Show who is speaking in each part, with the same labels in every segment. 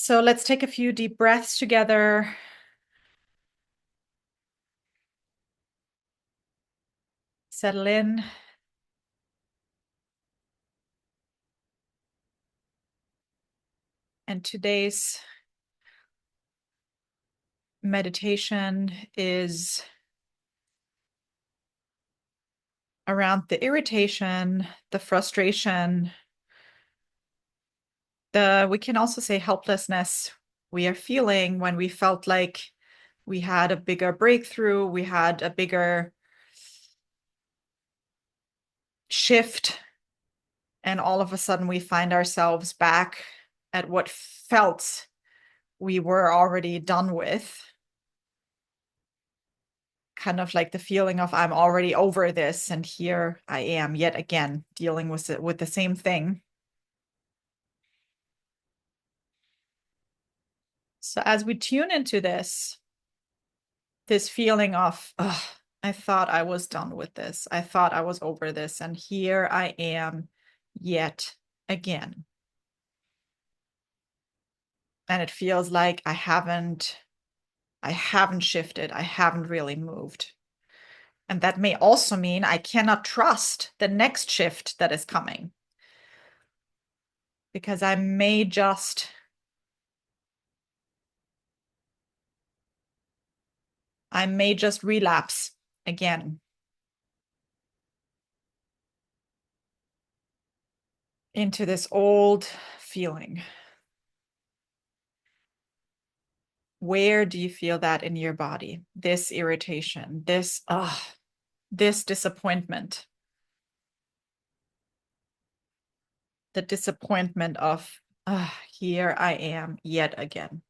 Speaker 1: So let's take a few deep breaths together. Settle in. And today's meditation is around the irritation, the frustration, we can also say helplessness we are feeling when we felt like we had a bigger breakthrough, we had a bigger shift, and all of a sudden we find ourselves back at what felt we were already done with. Kind of like the feeling of I'm already over this, and here I am yet again dealing with it with the same thing. So as we tune into this feeling of, ugh, I thought I was done with this. I thought I was over this, and here I am yet again. And it feels like I haven't shifted. I haven't really moved. And that may also mean I cannot trust the next shift that is coming, because I may just relapse again into this old feeling. Where do you feel that in your body? This irritation, this disappointment, the disappointment of, here I am yet again.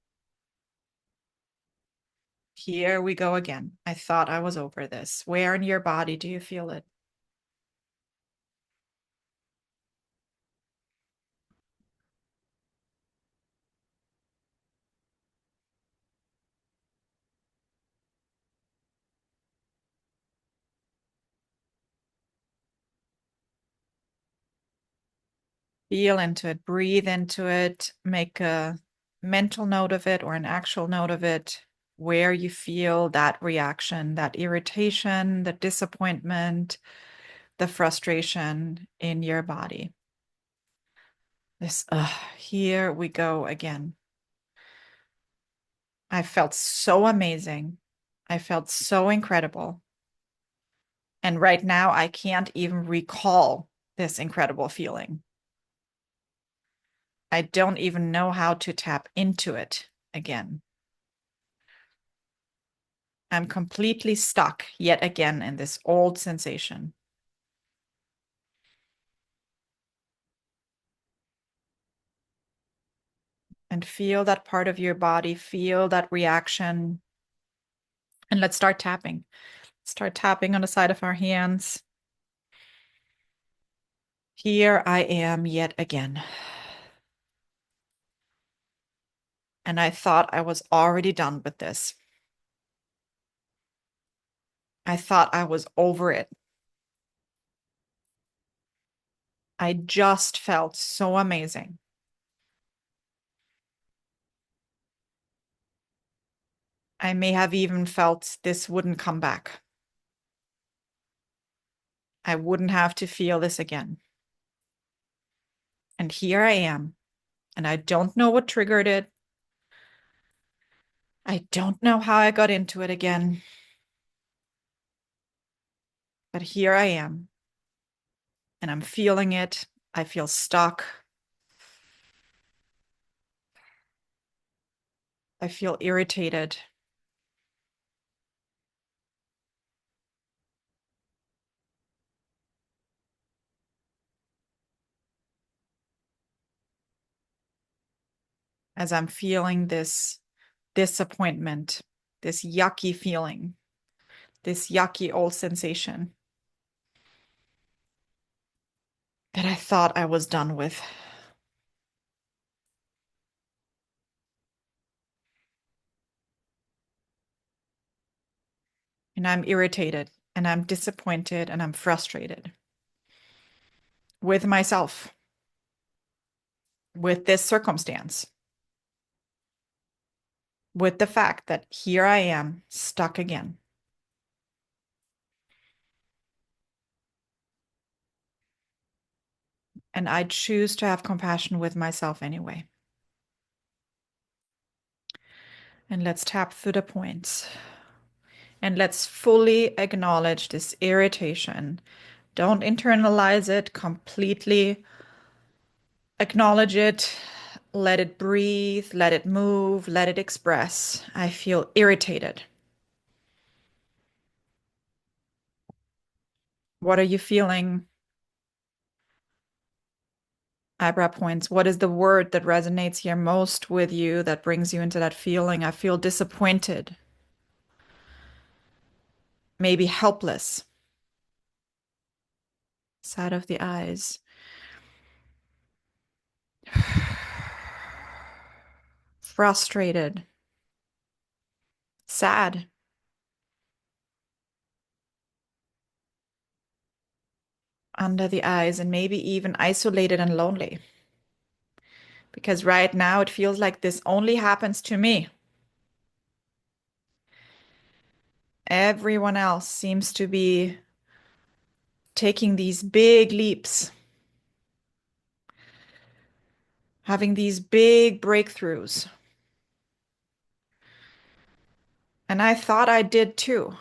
Speaker 1: Here we go again. I thought I was over this. Where in your body do you feel it? Feel into it, breathe into it, make a mental note of it or an actual note of it, where you feel that reaction, that irritation, the disappointment, the frustration in your body. Here we go again. I felt so amazing. I felt so incredible. And right now, I can't even recall this incredible feeling. I don't even know how to tap into it again. I'm completely stuck yet again in this old sensation. And feel that part of your body, feel that reaction. And let's start tapping. Start tapping on the side of our hands. Here I am yet again. And I thought I was already done with this. I thought I was over it. I just felt so amazing. I may have even felt this wouldn't come back. I wouldn't have to feel this again. And here I am. And I don't know what triggered it. I don't know how I got into it again. But here I am. And I'm feeling it. I feel stuck. I feel irritated. As I'm feeling this disappointment, this yucky feeling, this yucky old sensation that I thought I was done with. And I'm irritated and I'm disappointed and I'm frustrated with myself, with this circumstance. with the fact that here I am stuck again. And I choose to have compassion with myself anyway. And let's tap through the points. And let's fully acknowledge this irritation. Don't internalize it completely. Acknowledge it. Let it breathe. Let it move. Let it express. I feel irritated. What are you feeling? Eyebrow points. What is the word that resonates here most with you that brings you into that feeling? I feel disappointed. Maybe helpless. Side of the eyes. Frustrated. Sad. Under the eyes, and maybe even isolated and lonely. Because right now it feels like this only happens to me. Everyone else seems to be taking these big leaps, having these big breakthroughs. And I thought I did too.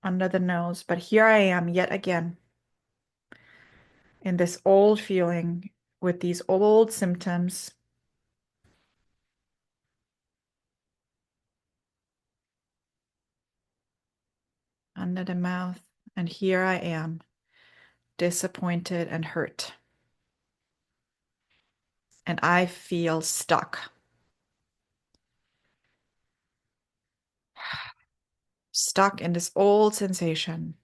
Speaker 1: Under the nose, but here I am yet again in this old feeling with these old symptoms. Under the mouth, and here I am, disappointed and hurt. And I feel stuck. Stuck in this old sensation.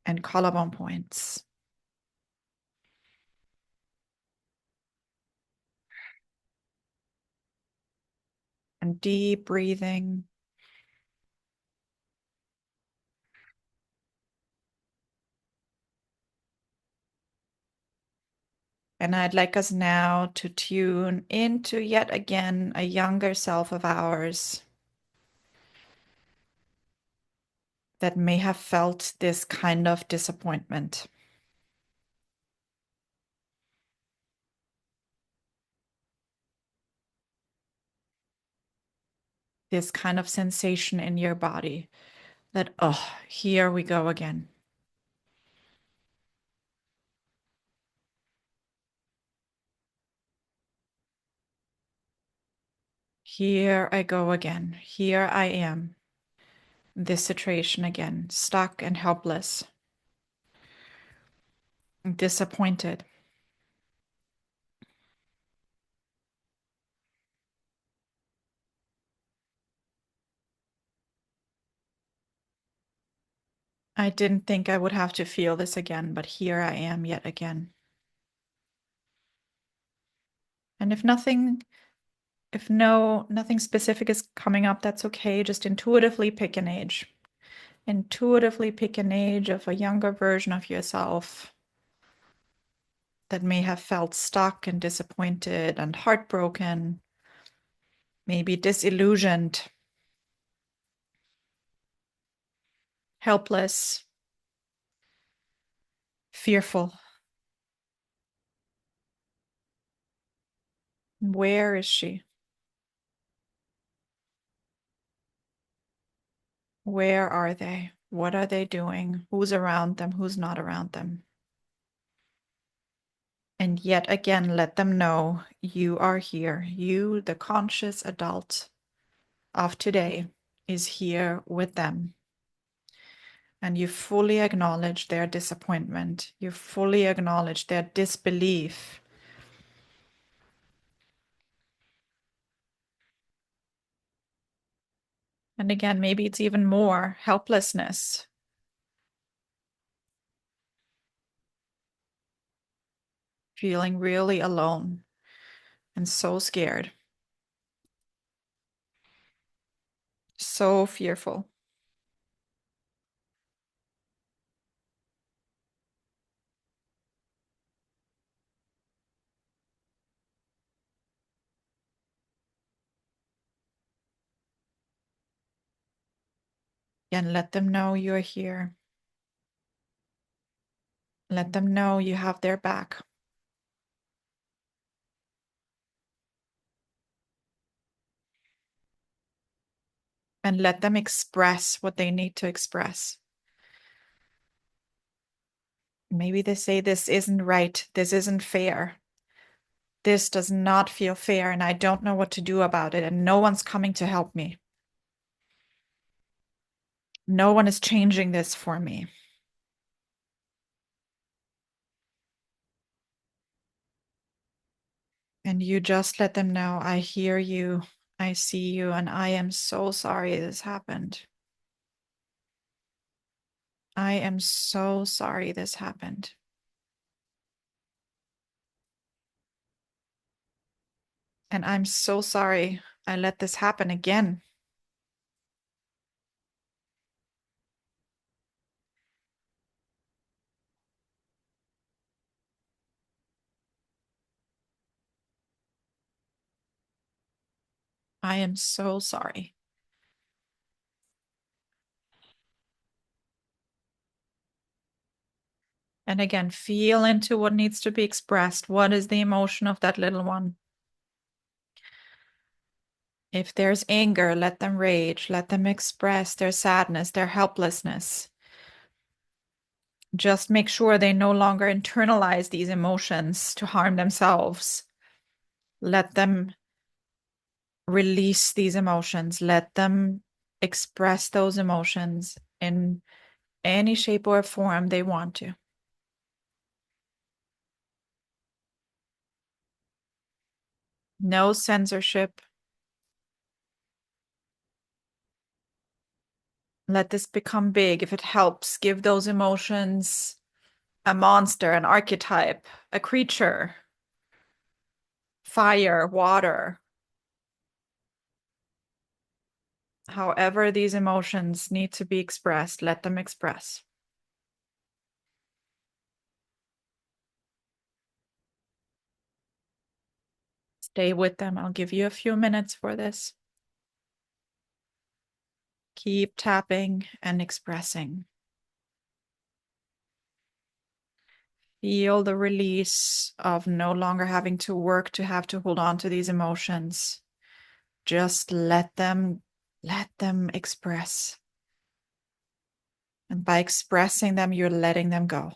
Speaker 1: And collarbone points. And deep breathing. And I'd like us now to tune into yet again a younger self of ours that may have felt this kind of disappointment. This kind of sensation in your body that, oh, here we go again. Here I go again. Here I am. This situation again, stuck and helpless, disappointed. I didn't think I would have to feel this again, but here I am yet again. And if nothing specific is coming up, that's okay. Just intuitively pick an age. Intuitively pick an age of a younger version of yourself that may have felt stuck and disappointed and heartbroken, maybe disillusioned, helpless, fearful. Where is she? Where are they? What are they doing? Who's around them? Who's not around them? And yet again, let them know you are here. You, the conscious adult of today, is here with them. And you fully acknowledge their disappointment. You fully acknowledge their disbelief. And again, maybe it's even more helplessness. Feeling really alone and so scared, so fearful. And let them know you're here. Let them know you have their back. And let them express what they need to express. Maybe they say, this isn't right. This isn't fair. This does not feel fair, and I don't know what to do about it, and no one's coming to help me. No one is changing this for me. And you just let them know, I hear you, I see you, and I am so sorry this happened. I am so sorry this happened. And I'm so sorry I let this happen again. I am so sorry. And again, feel into what needs to be expressed. What is the emotion of that little one? If there's anger, let them rage. Let them express their sadness, their helplessness. Just make sure they no longer internalize these emotions to harm themselves. Let them release these emotions. Let them express those emotions in any shape or form they want to. No censorship. Let this become big. If it helps, give those emotions a monster, an archetype, a creature, fire, water. However, these emotions need to be expressed, let them express. Stay with them. I'll give you a few minutes for this. Keep tapping and expressing. Feel the release of no longer having to work to have to hold on to these emotions. Just let them express. And by expressing them, you're letting them go.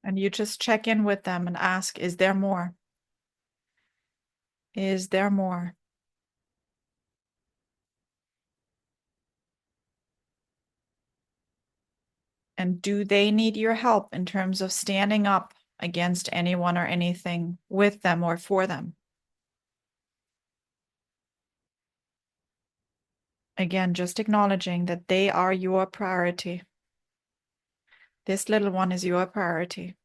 Speaker 1: And you just check in with them and ask, is there more? Is there more? And do they need your help in terms of standing up against anyone or anything with them or for them? Again, just acknowledging that they are your priority. This little one is your priority.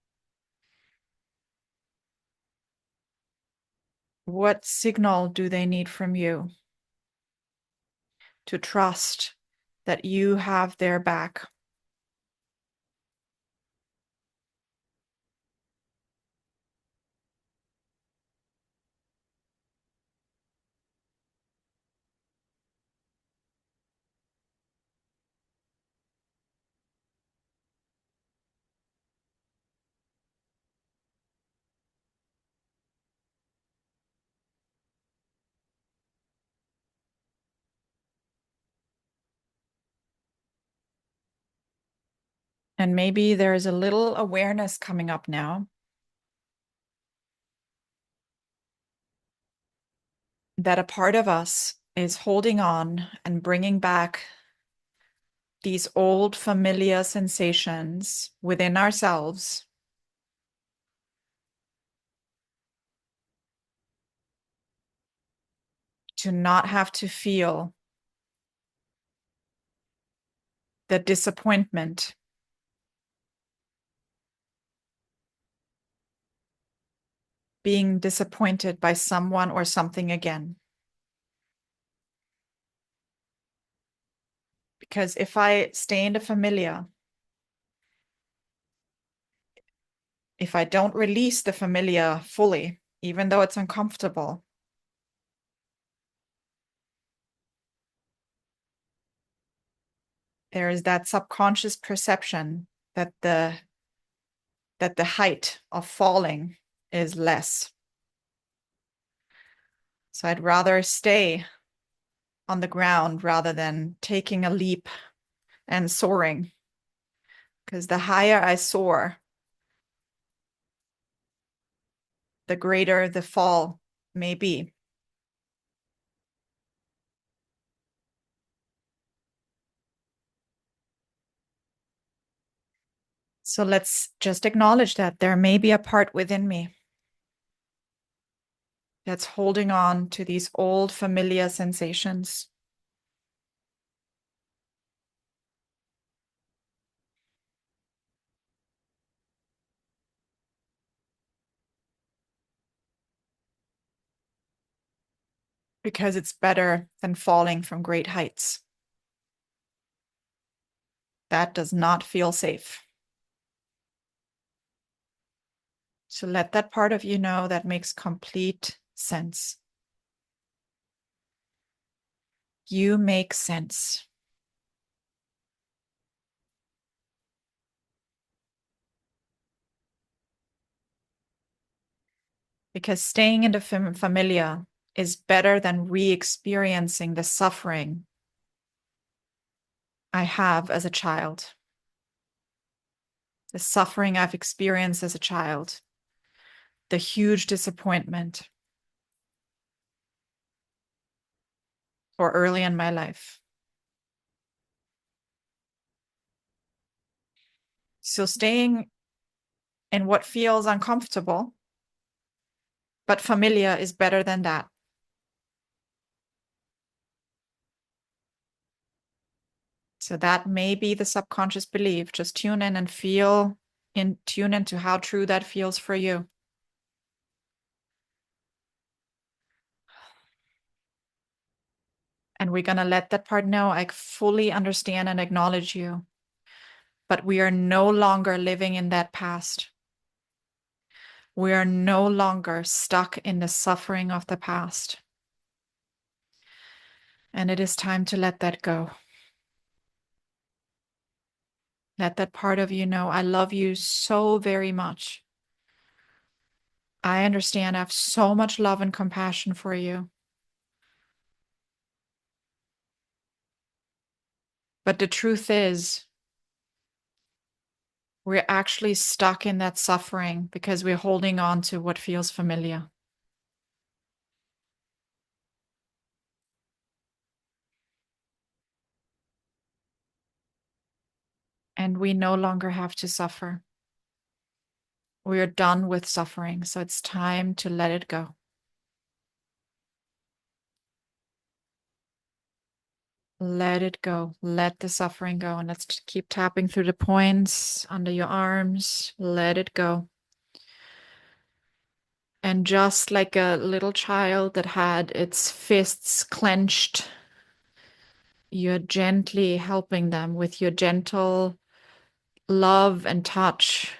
Speaker 1: What signal do they need from you to trust that you have their back? And maybe there is a little awareness coming up now that a part of us is holding on and bringing back these old familiar sensations within ourselves to not have to feel the disappointment being disappointed by someone or something again. Because if I stay in the familiar, if I don't release the familiar fully, even though it's uncomfortable, there is that subconscious perception that the height of falling is less. So I'd rather stay on the ground rather than taking a leap and soaring. Because the higher I soar, the greater the fall may be. So let's just acknowledge that there may be a part within me that's holding on to these old familiar sensations. Because it's better than falling from great heights. That does not feel safe. So let that part of you know that makes complete sense. You make sense. Because staying in the familiar is better than re-experiencing the suffering I have as a child, the suffering I've experienced as a child, the huge disappointment, or early in my life. So staying in what feels uncomfortable but familiar is better than that. So that may be the subconscious belief. Just tune in and tune into how true that feels for you. And we're going to let that part know, I fully understand and acknowledge you. But we are no longer living in that past. We are no longer stuck in the suffering of the past. And it is time to let that go. Let that part of you know, I love you so very much. I understand. I have so much love and compassion for you. But the truth is, we're actually stuck in that suffering because we're holding on to what feels familiar. And we no longer have to suffer. We are done with suffering, so it's time to let it go. Let it go. Let the suffering go. And let's keep tapping through the points under your arms. Let it go. And just like a little child that had its fists clenched, you're gently helping them with your gentle love and touch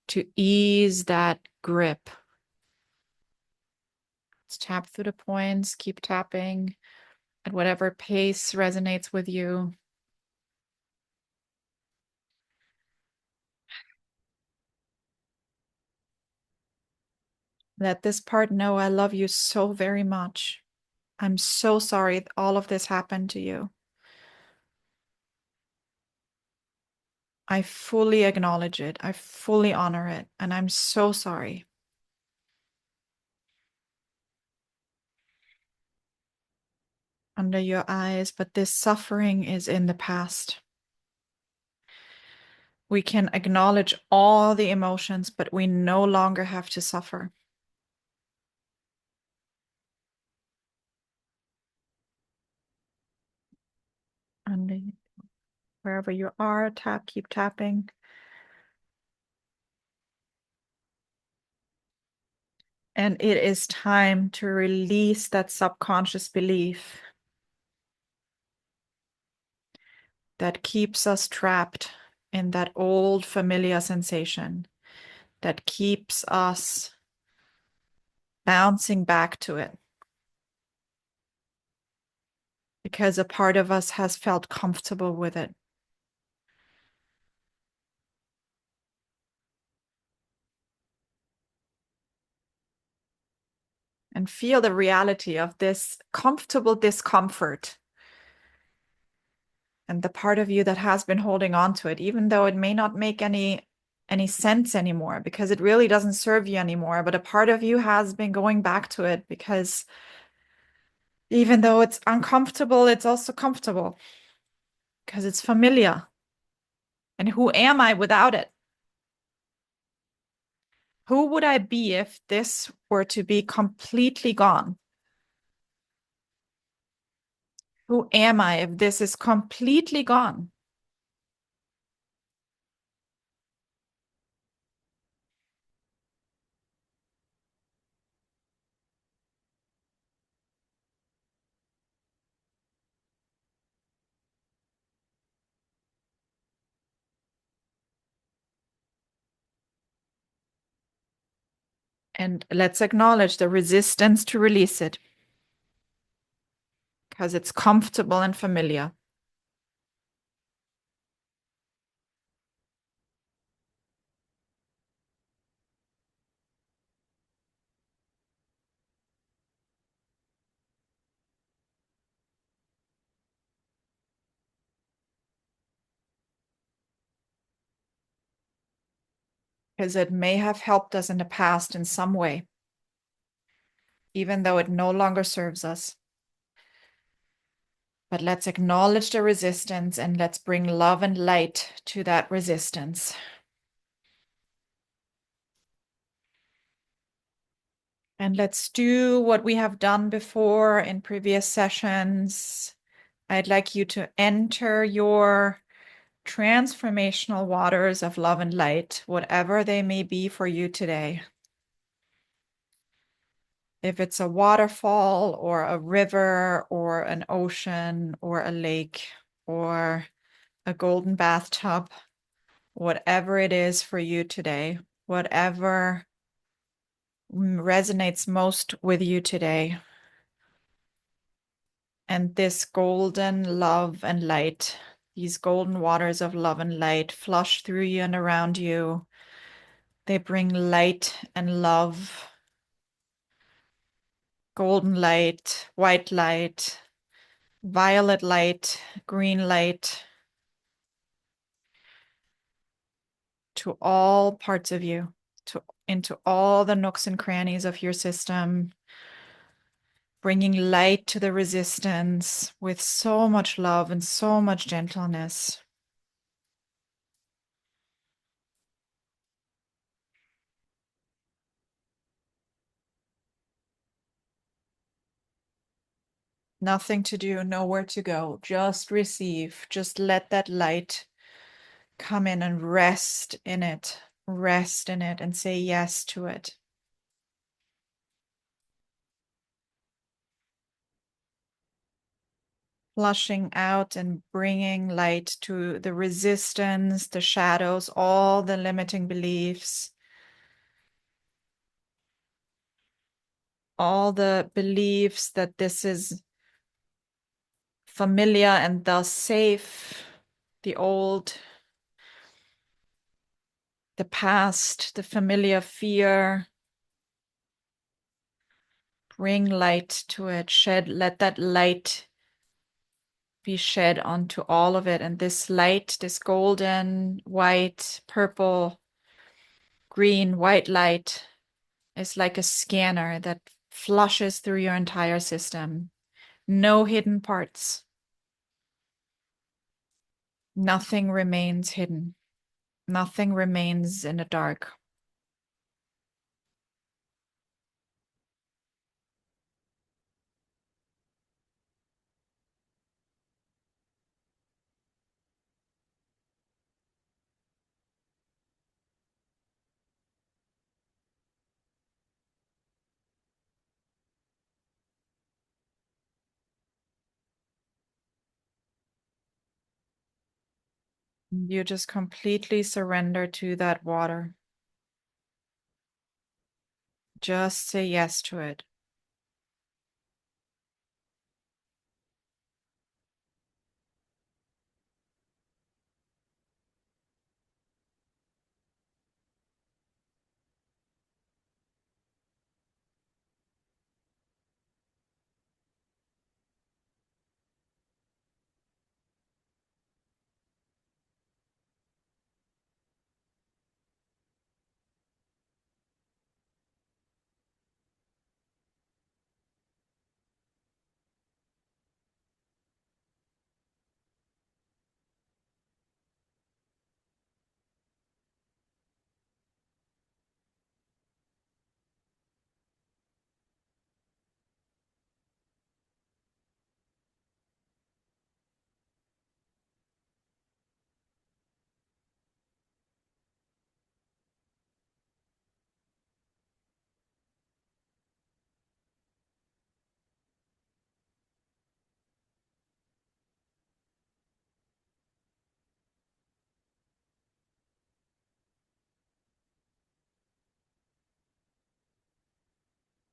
Speaker 1: to ease that grip. Let's tap through the points, keep tapping at whatever pace resonates with you. Let this part know I love you so very much. I'm so sorry all of this happened to you. I fully acknowledge it. I fully honor it. And I'm so sorry. Under your eyes, but this suffering is in the past. We can acknowledge all the emotions, but we no longer have to suffer. And wherever you are, keep tapping. And it is time to release that subconscious belief that keeps us trapped in that old familiar sensation, that keeps us bouncing back to it. Because a part of us has felt comfortable with it. And feel the reality of this comfortable discomfort. And the part of you that has been holding on to it, even though it may not make any sense anymore, because it really doesn't serve you anymore. But a part of you has been going back to it because even though it's uncomfortable, it's also comfortable because it's familiar. And who am I without it? Who would I be if this were to be completely gone? Who am I if this is completely gone? And let's acknowledge the resistance to release it because it's comfortable and familiar. Because it may have helped us in the past in some way, even though it no longer serves us. But let's acknowledge the resistance and let's bring love and light to that resistance. And let's do what we have done before in previous sessions. I'd like you to enter your transformational waters of love and light, whatever they may be for you today. If it's a waterfall or a river or an ocean or a lake or a golden bathtub, whatever it is for you today, whatever resonates most with you today. And this golden love and light, these golden waters of love and light flush through you and around you. They bring light and love, golden light, white light, violet light, green light, to all parts of you, into all the nooks and crannies of your system, bringing light to the resistance with so much love and so much gentleness. Nothing to do, nowhere to go. Just receive. Just let that light come in and rest in it. Rest in it and say yes to it. Flushing out and bringing light to the resistance, the shadows, all the limiting beliefs, all the beliefs that this is familiar and thus safe, the old, the past, the familiar fear. Bring light to it, let that light be shed onto all of it. And this light, this golden, white, purple, green, white light is like a scanner that flushes through your entire system. No hidden parts. Nothing remains hidden. Nothing remains in the dark. You just completely surrender to that water. Just say yes to it.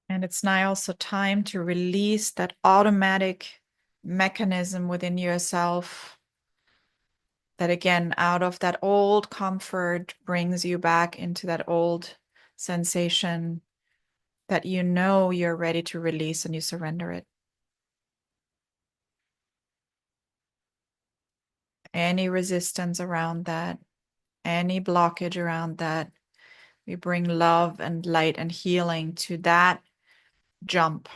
Speaker 1: And it's now also time to release that automatic mechanism within yourself that, again, out of that old comfort brings you back into that old sensation that you know you're ready to release, and you surrender it. Any resistance around that, any blockage around that, we bring love and light and healing to that jump,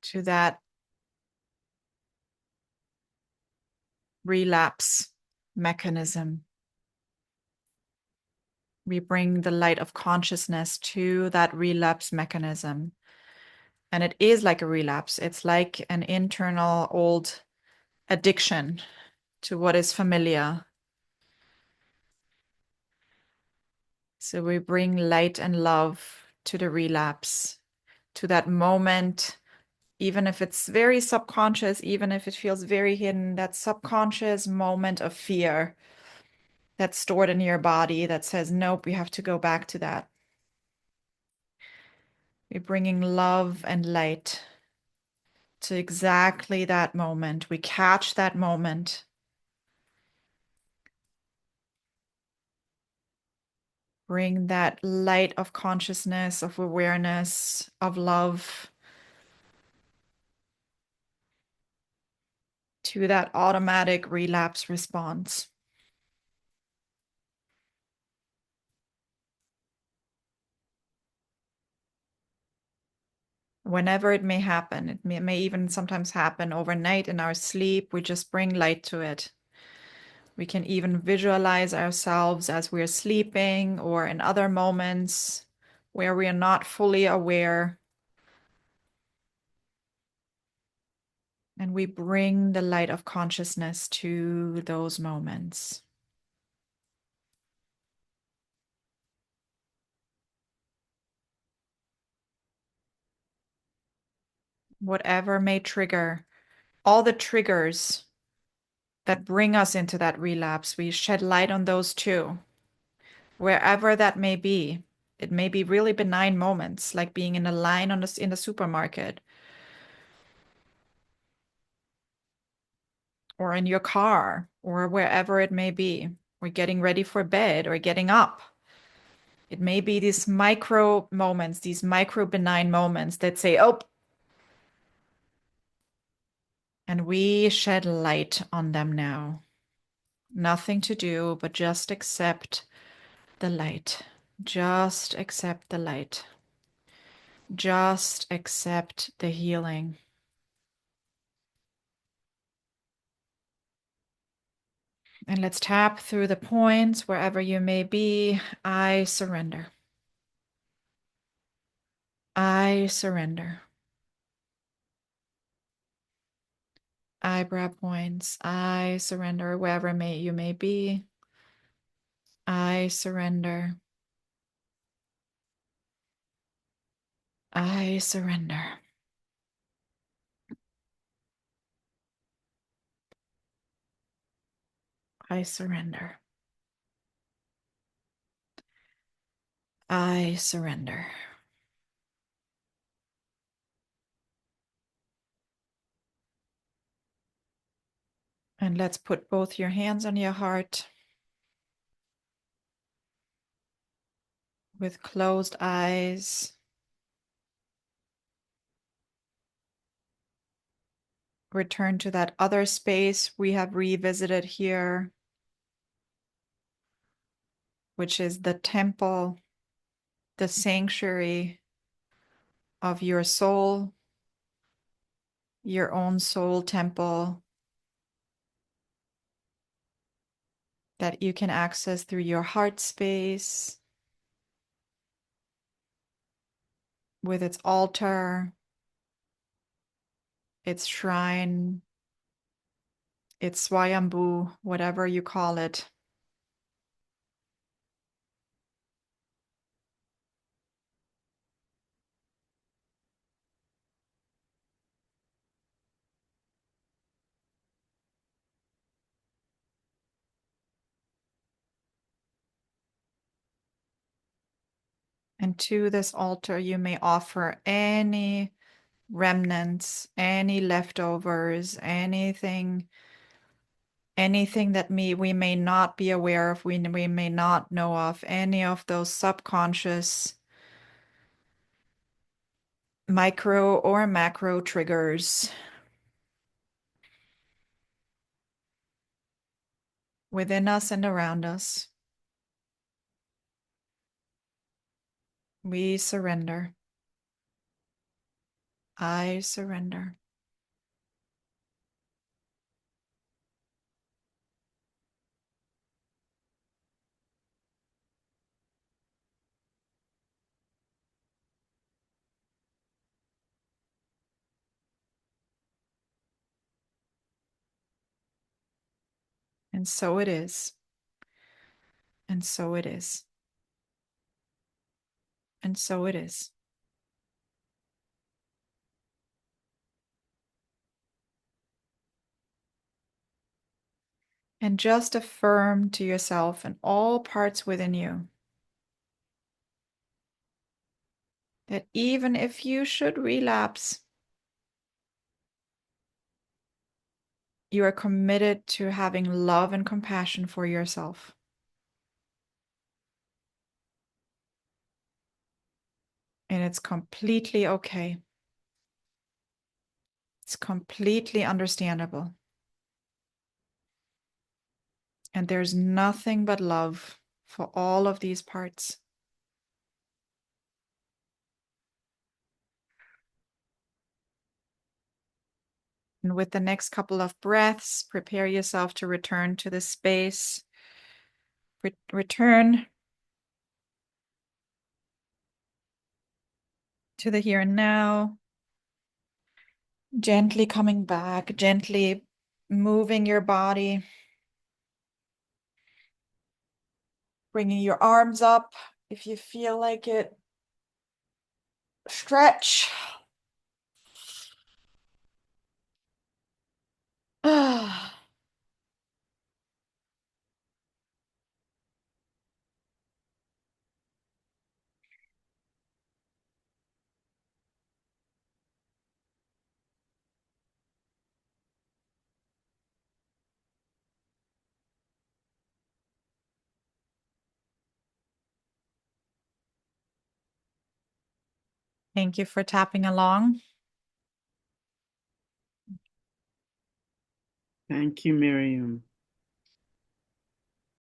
Speaker 1: to that relapse mechanism. We bring the light of consciousness to that relapse mechanism. And it is like a relapse. It's like an internal old addiction to what is familiar. So we bring light and love to the relapse, to that moment, even if it's very subconscious, even if it feels very hidden, that subconscious moment of fear that's stored in your body that says, nope, we have to go back to that. We're bringing love and light to exactly that moment. We catch that moment. Bring that light of consciousness, of awareness, of love to that automatic relapse response. Whenever it may happen, it may even sometimes happen overnight in our sleep. We just bring light to it. We can even visualize ourselves as we're sleeping or in other moments where we are not fully aware. And we bring the light of consciousness to those moments. Whatever may trigger, all the triggers that bring us into that relapse, we shed light on those too, wherever that may be. It may be really benign moments, like being in a line in the supermarket, or in your car, or wherever it may be, or getting ready for bed, or getting up. It may be these micro moments, these micro benign moments that say, oh, and we shed light on them now. Nothing to do, but just accept the light. Just accept the light. Just accept the healing. And let's tap through the points wherever you may be. I surrender. I surrender. Eyebrow points. I surrender wherever you may be. I surrender. I surrender. I surrender. I surrender. And let's put both your hands on your heart with closed eyes. Return to that other space we have revisited here, which is the temple, the sanctuary of your soul, your own soul temple that you can access through your heart space with its altar, its shrine, its swayambhu, whatever you call it. And to this altar, you may offer any remnants, any leftovers, anything that we may not be aware of, we may not know of, any of those subconscious micro or macro triggers within us and around us. We surrender. I surrender. And so it is. And so it is. And so it is. And just affirm to yourself and all parts within you that even if you should relapse, you are committed to having love and compassion for yourself. And it's completely okay. It's completely understandable. And there's nothing but love for all of these parts. And with the next couple of breaths, prepare yourself to return to this space. Return to the here and now. Gently coming back, gently moving your body. Bringing your arms up if you feel like it. Stretch. Thank you for tapping along.
Speaker 2: Thank you, Mirjam.